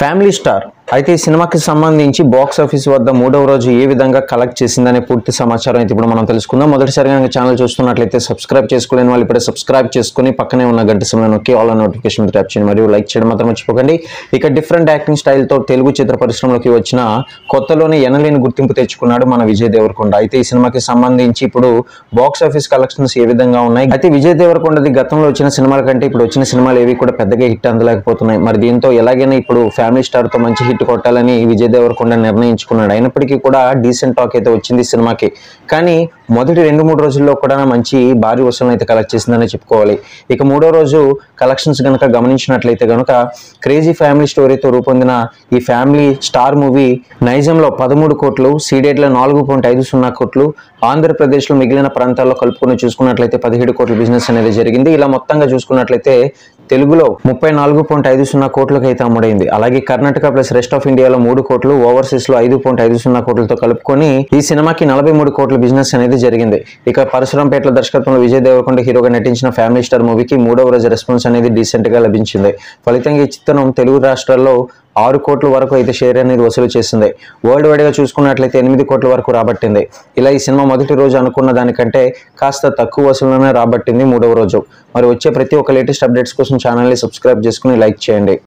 Family star అయితే ఈ సినిమాకి సంబంధించి బాక్స్ ఆఫీస్ వద్ద మూడవ రోజు ఏ విధంగా కలెక్ట్ చేసిందనే పూర్తి సమాచారం అయితే ఇప్పుడు మనం తెలుసుకుందాం. మొదటిసారిగా ఛానల్ చూస్తున్నట్లయితే సబ్స్క్రైబ్ చేసుకోలేని వాళ్ళు ఇప్పుడే సబ్స్క్రైబ్ చేసుకుని పక్కనే ఉన్న గంట సింబల్ నొక్కి ఆల్ నోటిఫికేషన్ ట్యాప్ చేయండి మరియు లైక్ చేయడం మాత్రం మర్చిపోకండి. ఇక డిఫరెంట్ యాక్టింగ్ స్టైల్తో తెలుగు చిత్ర పరిశ్రమలోకి వచ్చిన కొత్తలోనే ఎనలేని గుర్తింపు తెచ్చుకున్నాడు మన విజయ్ దేవరకొండ. అయితే ఈ సినిమాకి సంబంధించి ఇప్పుడు బాక్స్ ఆఫీస్ కలెక్షన్స్ ఏ విధంగా ఉన్నాయి, అయితే విజయ్ దేవరకొండది గతంలో వచ్చిన సినిమాల కంటే ఇప్పుడు వచ్చిన సినిమాలు ఏవి కూడా పెద్దగా హిట్ అందలేకపోతున్నాయి. మరి దీంతో ఎలాగైనా ఇప్పుడు ఫ్యామిలీ స్టార్ తో మంచి హిట్ కొట్టాలని విజయ్ దేవరకొండ నిర్ణయించుకున్నాడు. అయినప్పటికీ కూడా డీసెంట్ టాక్ అయితే వచ్చింది సినిమాకి. కానీ మొదటి 2-3 రోజుల్లో కూడా మంచి భారీ వసూలను అయితే కలెక్ట్ చేసిందని చెప్పుకోవాలి. ఇక మూడో రోజు కలెక్షన్స్ కనుక గమనించినట్లయితే కనుక క్రేజీ ఫ్యామిలీ స్టోరీతో రూపొందిన ఈ ఫ్యామిలీ స్టార్ మూవీ నైజంలో 13 కోట్లు, సీడెడ్లో 4.50 కోట్లు, ఆంధ్రప్రదేశ్లో మిగిలిన ప్రాంతాల్లో కలుపుకొని చూసుకున్నట్లయితే 17 కోట్ల బిజినెస్ అనేది జరిగింది. ఇలా మొత్తంగా చూసుకున్నట్లయితే తెలుగులో 34.50 కోట్లకు అయితే అమ్ముడైంది. అలాగే కర్ణాటక ప్లస్ రెస్ట్ ఆఫ్ ఇండియాలో 3 కోట్లు, ఓవర్సీస్ లో 5.50 కోట్లతో కలుపుకొని ఈ సినిమాకి 43 కోట్ల బిజినెస్ అనేది జరిగింది. ఇక పరశురాంపేటల దర్శకత్వంలో విజయ్ దేవరకొండ హీరోగా నటించిన ఫ్యామిలీ స్టార్ మూవీకి మూడవ రోజు రెస్పాన్స్ అనేది డీసెంట్ గా లభించింది. ఫలితంగా ఈ చిత్రం తెలుగు రాష్ట్రాల్లో 6 కోట్ల వరకు అయితే షేర్ అనేది వసూలు చేసింది. వరల్డ్ వైడ్ గా చూసుకున్నట్లయితే 8 కోట్ల వరకు రాబట్టింది. ఇలా ఈ సినిమా మొదటి రోజు అనుకున్న దానికంటే కాస్త తక్కువ వసూలునే రాబట్టింది మూడవ రోజు. మరి వచ్చే ప్రతి ఒక్క లేటెస్ట్ అప్డేట్స్ కోసం ఛానల్ని సబ్స్క్రైబ్ చేసుకుని లైక్ చేయండి.